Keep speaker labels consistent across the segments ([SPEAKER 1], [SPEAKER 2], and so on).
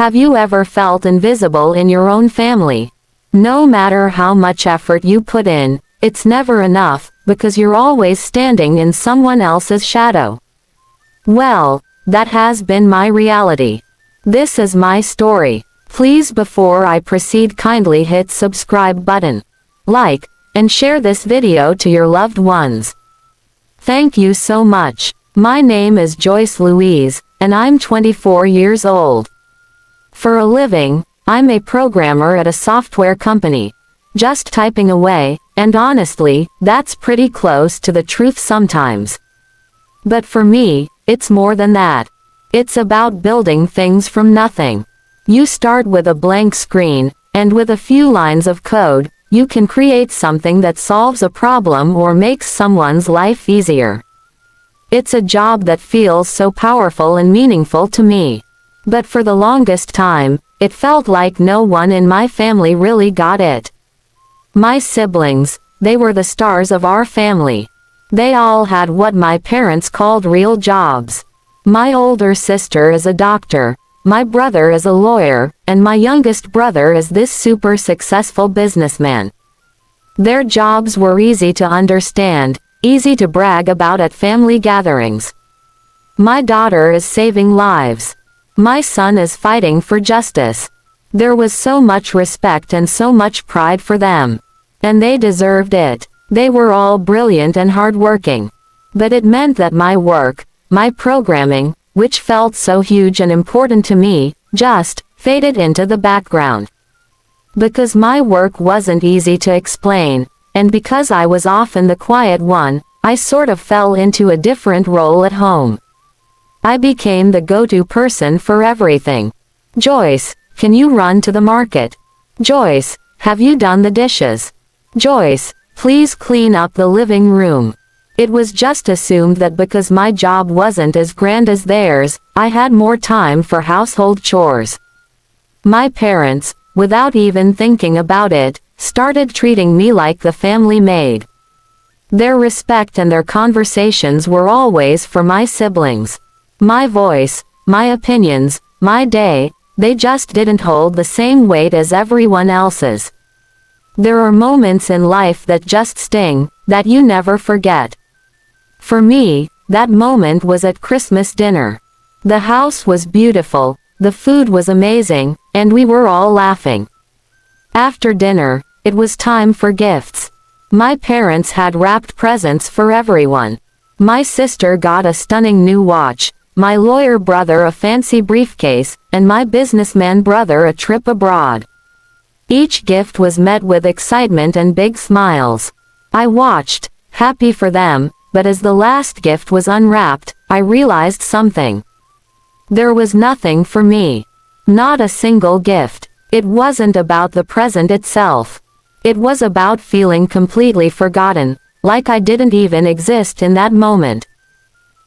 [SPEAKER 1] Have you ever felt invisible in your own family? No matter how much effort you put in, it's never enough, because you're always standing in someone else's shadow. Well, that has been my reality. This is my story. Please, before I proceed, kindly hit subscribe button, like, and share this video to your loved ones. Thank you so much. My name is Joyce Louise, and I'm 24 years old. For a living, I'm a programmer at a software company. Just typing away, and honestly, that's pretty close to the truth sometimes. But for me, it's more than that. It's about building things from nothing. You start with a blank screen, and with a few lines of code, you can create something that solves a problem or makes someone's life easier. It's a job that feels so powerful and meaningful to me. But for the longest time, it felt like no one in my family really got it. My siblings, they were the stars of our family. They all had what my parents called real jobs. My older sister is a doctor, my brother is a lawyer, and my youngest brother is this super successful businessman. Their jobs were easy to understand, easy to brag about at family gatherings. My daughter is saving lives. My son is fighting for justice. There was so much respect and so much pride for them. And they deserved it. They were all brilliant and hardworking. But it meant that my work, my programming, which felt so huge and important to me, just faded into the background. Because my work wasn't easy to explain, and because I was often the quiet one, I sort of fell into a different role at home. I became the go-to person for everything. Joyce, can you run to the market? Joyce, have you done the dishes? Joyce, please clean up the living room. It was just assumed that because my job wasn't as grand as theirs, I had more time for household chores. My parents, without even thinking about it, started treating me like the family maid. Their respect and their conversations were always for my siblings. My voice, my opinions, my day, they just didn't hold the same weight as everyone else's. There are moments in life that just sting, that you never forget. For me, that moment was at Christmas dinner. The house was beautiful, the food was amazing, and we were all laughing. After dinner, it was time for gifts. My parents had wrapped presents for everyone. My sister got a stunning new watch, my lawyer brother a fancy briefcase, and my businessman brother a trip abroad. Each gift was met with excitement and big smiles. I watched, happy for them, but as the last gift was unwrapped, I realized something. There was nothing for me. Not a single gift. It wasn't about the present itself. It was about feeling completely forgotten, like I didn't even exist in that moment.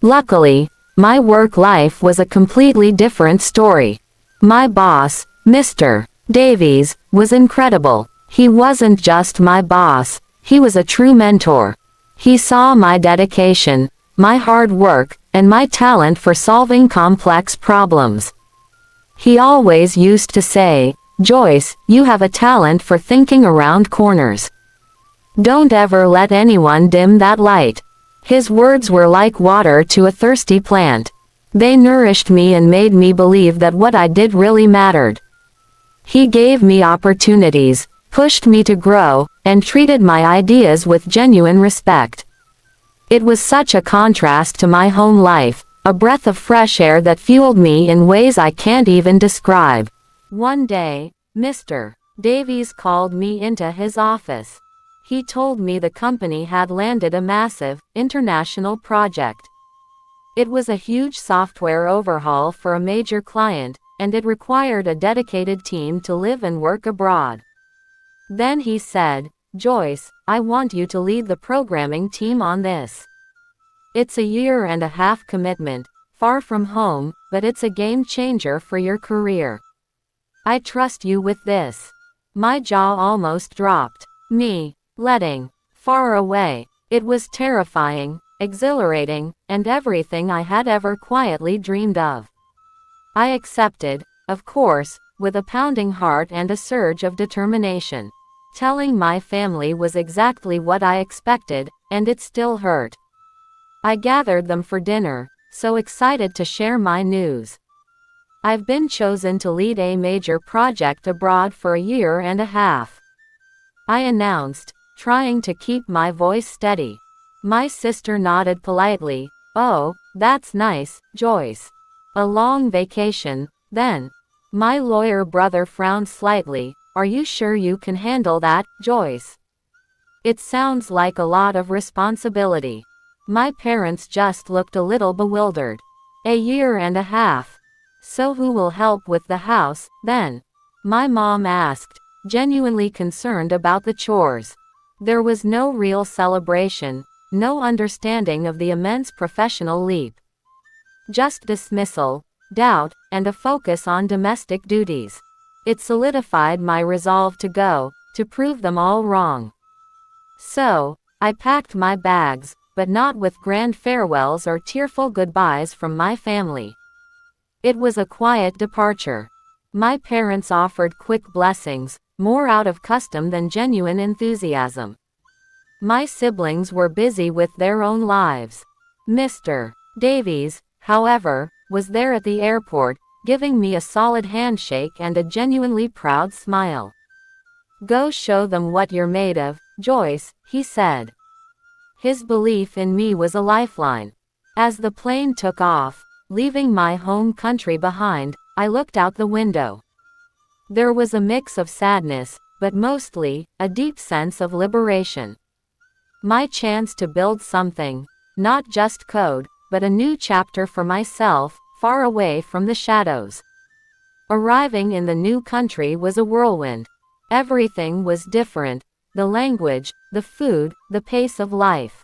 [SPEAKER 1] Luckily, my work life was a completely different story. My boss, Mr. Davies, was incredible. He wasn't just my boss, he was a true mentor. He saw my dedication, my hard work, and my talent for solving complex problems. He always used to say, "Joyce, you have a talent for thinking around corners. Don't ever let anyone dim that light." His words were like water to a thirsty plant. They nourished me and made me believe that what I did really mattered. He gave me opportunities, pushed me to grow, and treated my ideas with genuine respect. It was such a contrast to my home life, a breath of fresh air that fueled me in ways I can't even describe. One day, Mr. Davies called me into his office. He told me the company had landed a massive, international project. It was a huge software overhaul for a major client, and it required a dedicated team to live and work abroad. Then he said, "Joyce, I want you to lead the programming team on this. It's a 1.5-year commitment, far from home, but it's a game changer for your career. I trust you with this." My jaw almost dropped. Me, letting far away. It was terrifying, exhilarating, and everything I had ever quietly dreamed of. I accepted, of course, with a pounding heart and a surge of determination. Telling my family was exactly what I expected, and it still hurt. I gathered them for dinner, so excited to share my news. I've been chosen to lead a major project abroad for a year and a half, I announced, trying to keep my voice steady. My sister nodded politely. Oh, that's nice, Joyce. A long vacation, then. My lawyer brother frowned slightly. Are you sure you can handle that, Joyce? It sounds like a lot of responsibility. My parents just looked a little bewildered. A year and a half. So who will help with the house, then? My mom asked, genuinely concerned about the chores. There was no real celebration, no understanding of the immense professional leap. Just dismissal, doubt, and a focus on domestic duties. It solidified my resolve to go, to prove them all wrong. So, I packed my bags, but not with grand farewells or tearful goodbyes from my family. It was a quiet departure. My parents offered quick blessings, more out of custom than genuine enthusiasm. My siblings were busy with their own lives. Mr. Davies, however, was there at the airport, giving me a solid handshake and a genuinely proud smile. Go show them what you're made of, Joyce, he said. His belief in me was a lifeline. As the plane took off, leaving my home country behind, I looked out the window. There was a mix of sadness, but mostly, a deep sense of liberation. My chance to build something, not just code, but a new chapter for myself, far away from the shadows. Arriving in the new country was a whirlwind. Everything was different, the language, the food, the pace of life.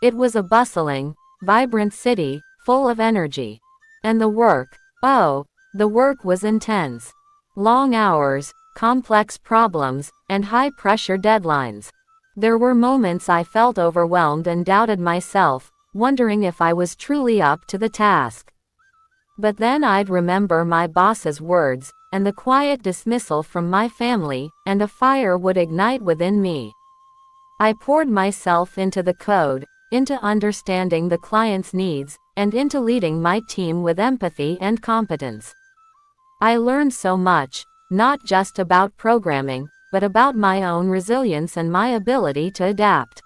[SPEAKER 1] It was a bustling, vibrant city, full of energy. And the work, oh, the work was intense. Long hours, complex problems, and high-pressure deadlines. There were moments I felt overwhelmed and doubted myself, wondering if I was truly up to the task. But then I'd remember my boss's words, and the quiet dismissal from my family, and a fire would ignite within me. I poured myself into the code, into understanding the client's needs, and into leading my team with empathy and competence. I learned so much, not just about programming, but about my own resilience and my ability to adapt.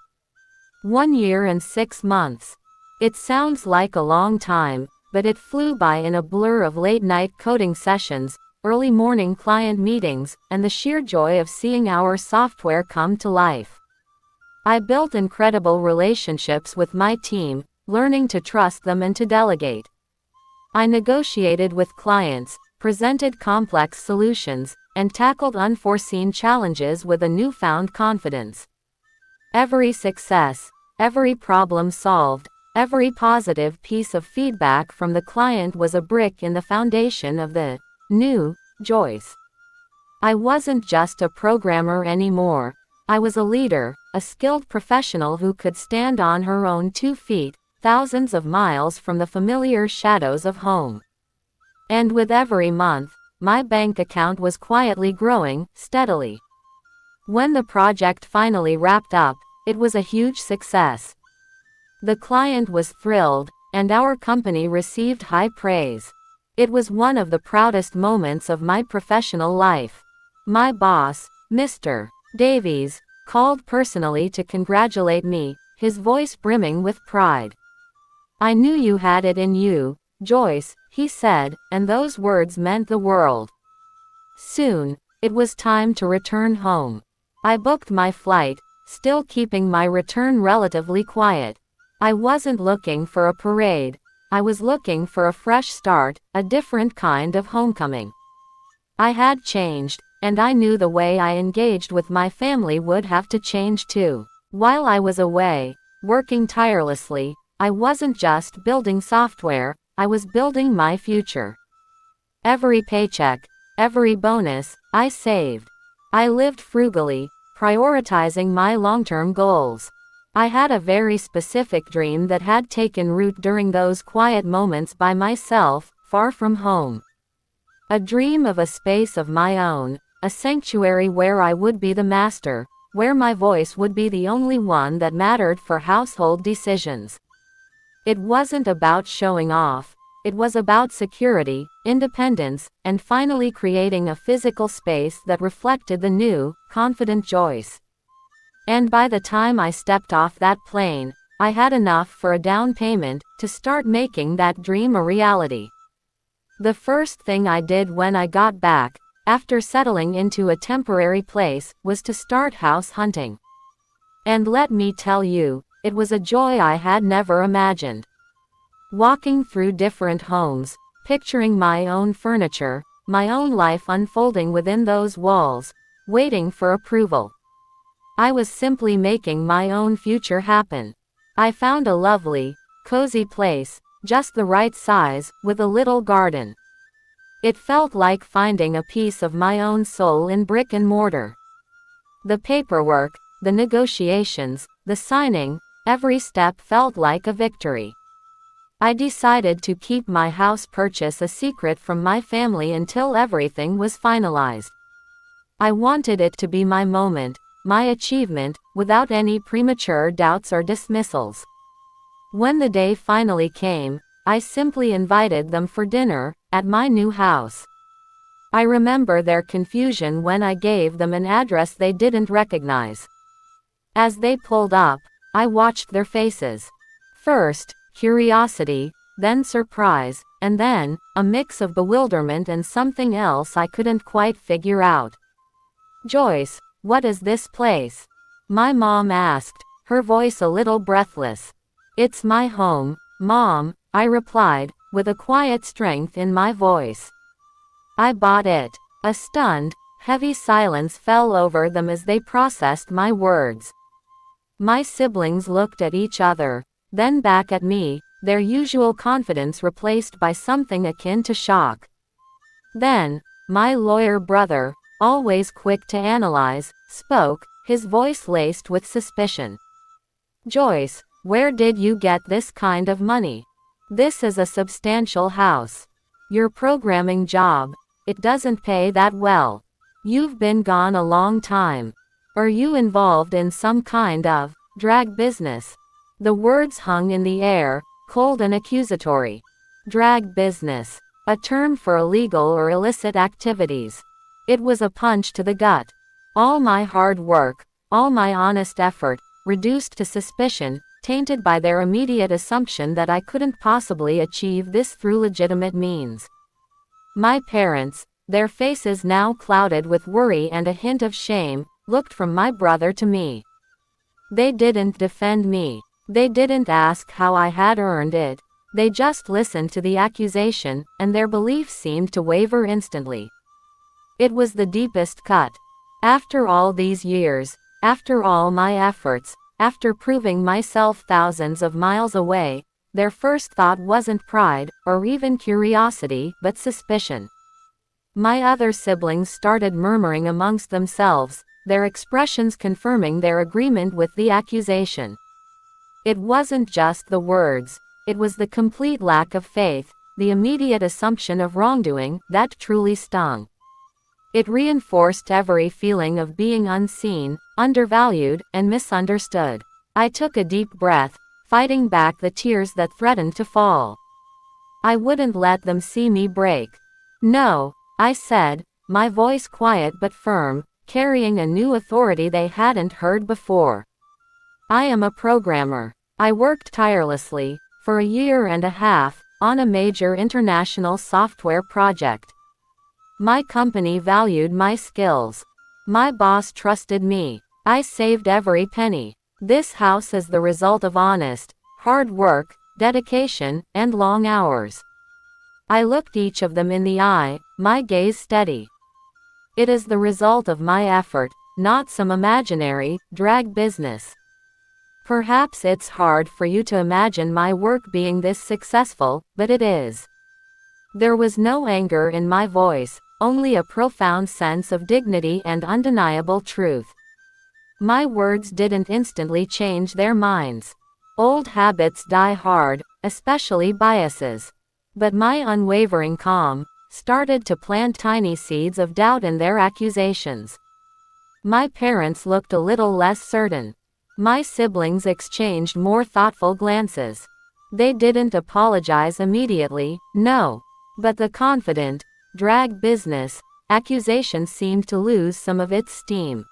[SPEAKER 1] 1 year and 6 months. It sounds like a long time, but it flew by in a blur of late-night coding sessions, early morning client meetings, and the sheer joy of seeing our software come to life. I built incredible relationships with my team, learning to trust them and to delegate. I negotiated with clients, presented complex solutions, and tackled unforeseen challenges with a newfound confidence. Every success, every problem solved, every positive piece of feedback from the client was a brick in the foundation of the new Joyce. I wasn't just a programmer anymore. I was a leader, a skilled professional who could stand on her own 2 feet, thousands of miles from the familiar shadows of home. And with every month, my bank account was quietly growing, steadily. When the project finally wrapped up, it was a huge success. The client was thrilled, and our company received high praise. It was one of the proudest moments of my professional life. My boss, Mr. Davies, called personally to congratulate me, his voice brimming with pride. I knew you had it in you, Joyce, he said, and those words meant the world. Soon, it was time to return home. I booked my flight, still keeping my return relatively quiet. I wasn't looking for a parade. I was looking for a fresh start, a different kind of homecoming. I had changed, and I knew the way I engaged with my family would have to change too. While I was away, working tirelessly, I wasn't just building software, I was building my future. Every paycheck, every bonus, I saved. I lived frugally, prioritizing my long-term goals. I had a very specific dream that had taken root during those quiet moments by myself, far from home. A dream of a space of my own, a sanctuary where I would be the master, where my voice would be the only one that mattered for household decisions. It wasn't about showing off. It was about security, independence, and finally creating a physical space that reflected the new, confident Joyce. And by the time I stepped off that plane, I had enough for a down payment to start making that dream a reality. The first thing I did when I got back, after settling into a temporary place, was to start house hunting. And let me tell you, it was a joy I had never imagined. Walking through different homes, picturing my own furniture, my own life unfolding within those walls, waiting for approval. I was simply making my own future happen. I found a lovely, cozy place, just the right size, with a little garden. It felt like finding a piece of my own soul in brick and mortar. The paperwork, the negotiations, the signing, every step felt like a victory. I decided to keep my house purchase a secret from my family until everything was finalized. I wanted it to be my moment, my achievement, without any premature doubts or dismissals. When the day finally came, I simply invited them for dinner, at my new house. I remember their confusion when I gave them an address they didn't recognize. As they pulled up, I watched their faces. First, curiosity, then surprise, and then, a mix of bewilderment and something else I couldn't quite figure out. "Joyce, what is this place?" my mom asked, her voice a little breathless. "It's my home, Mom," I replied, with a quiet strength in my voice. "I bought it." A stunned, heavy silence fell over them as they processed my words. My siblings looked at each other, then back at me, their usual confidence replaced by something akin to shock. Then, my lawyer brother, always quick to analyze, spoke, his voice laced with suspicion. "Joyce, where did you get this kind of money? This is a substantial house. Your programming job, it doesn't pay that well. You've been gone a long time. Are you involved in some kind of drag business?" The words hung in the air, cold and accusatory. Drag business, a term for illegal or illicit activities. It was a punch to the gut. All my hard work, all my honest effort, reduced to suspicion, tainted by their immediate assumption that I couldn't possibly achieve this through legitimate means. My parents, their faces now clouded with worry and a hint of shame, looked from my brother to me. They didn't defend me. They didn't ask how I had earned it. They just listened to the accusation, and their belief seemed to waver instantly. It was the deepest cut. After all these years, after all my efforts, after proving myself thousands of miles away, their first thought wasn't pride, or even curiosity, but suspicion. My other siblings started murmuring amongst themselves, their expressions confirming their agreement with the accusation. It wasn't just the words, it was the complete lack of faith, the immediate assumption of wrongdoing, that truly stung. It reinforced every feeling of being unseen, undervalued, and misunderstood. I took a deep breath, fighting back the tears that threatened to fall. I wouldn't let them see me break. "No," I said, my voice quiet but firm, carrying a new authority they hadn't heard before. "I am a programmer. I worked tirelessly, for a year and a half, on a major international software project. My company valued my skills. My boss trusted me. I saved every penny. This house is the result of honest, hard work, dedication, and long hours." I looked each of them in the eye, my gaze steady. "It is the result of my effort, not some imaginary, drag business. Perhaps it's hard for you to imagine my work being this successful, but it is." There was no anger in my voice, only a profound sense of dignity and undeniable truth. My words didn't instantly change their minds. Old habits die hard, especially biases. But my unwavering calm, started to plant tiny seeds of doubt in their accusations. My parents looked a little less certain. My siblings exchanged more thoughtful glances. They didn't apologize immediately, no. But the confident, drag business accusation seemed to lose some of its steam.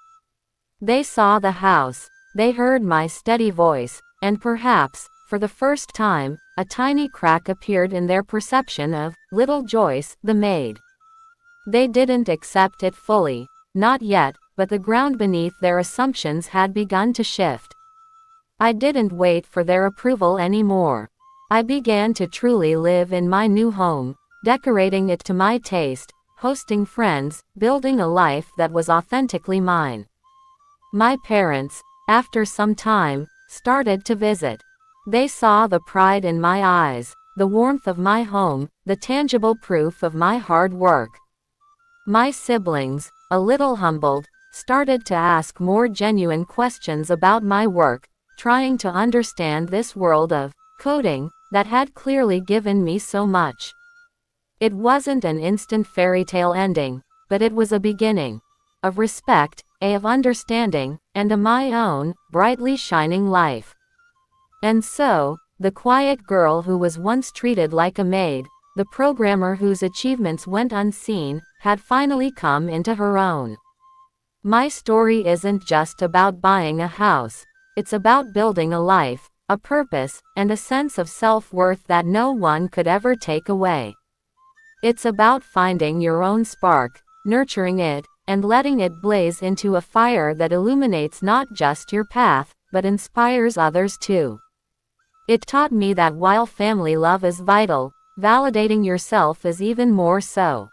[SPEAKER 1] They saw the house, they heard my steady voice, and perhaps, for the first time, a tiny crack appeared in their perception of little Joyce, the maid. They didn't accept it fully, not yet, but the ground beneath their assumptions had begun to shift. I didn't wait for their approval anymore. I began to truly live in my new home, decorating it to my taste, hosting friends, building a life that was authentically mine. My parents, after some time, started to visit. They saw the pride in my eyes, the warmth of my home, the tangible proof of my hard work. My siblings, a little humbled, started to ask more genuine questions about my work, trying to understand this world of coding that had clearly given me so much. It wasn't an instant fairy tale ending, but it was a beginning of respect, of understanding, and of my own brightly shining life. And so, the quiet girl who was once treated like a maid, the programmer whose achievements went unseen, had finally come into her own. My story isn't just about buying a house. It's about building a life, a purpose, and a sense of self-worth that no one could ever take away. It's about finding your own spark, nurturing it, and letting it blaze into a fire that illuminates not just your path, but inspires others too. It taught me that while family love is vital, validating yourself is even more so.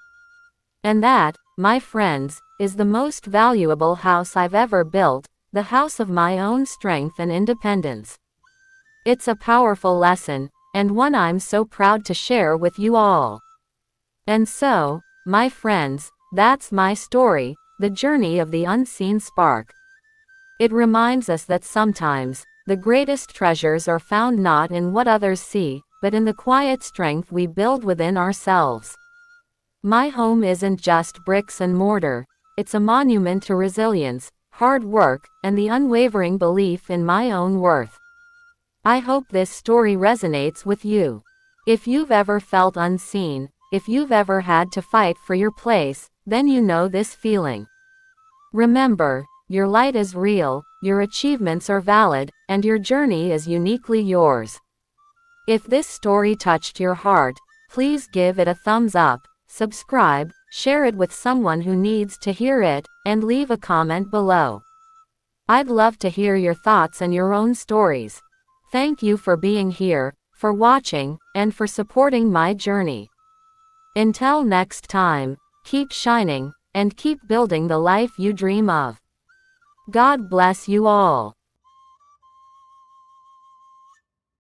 [SPEAKER 1] And that, my friends, is the most valuable house I've ever built, the house of my own strength and independence. It's a powerful lesson, and one I'm so proud to share with you all. And so, my friends, that's my story, the journey of the unseen spark. It reminds us that sometimes, the greatest treasures are found not in what others see, but in the quiet strength we build within ourselves. My home isn't just bricks and mortar, it's a monument to resilience, hard work, and the unwavering belief in my own worth. I hope this story resonates with you. If you've ever felt unseen, if you've ever had to fight for your place, then you know this feeling. Remember, your light is real, your achievements are valid, and your journey is uniquely yours. If this story touched your heart, please give it a thumbs up, subscribe, share it with someone who needs to hear it, and leave a comment below. I'd love to hear your thoughts and your own stories. Thank you for being here, for watching, and for supporting my journey. Until next time, keep shining, and keep building the life you dream of. God bless you all.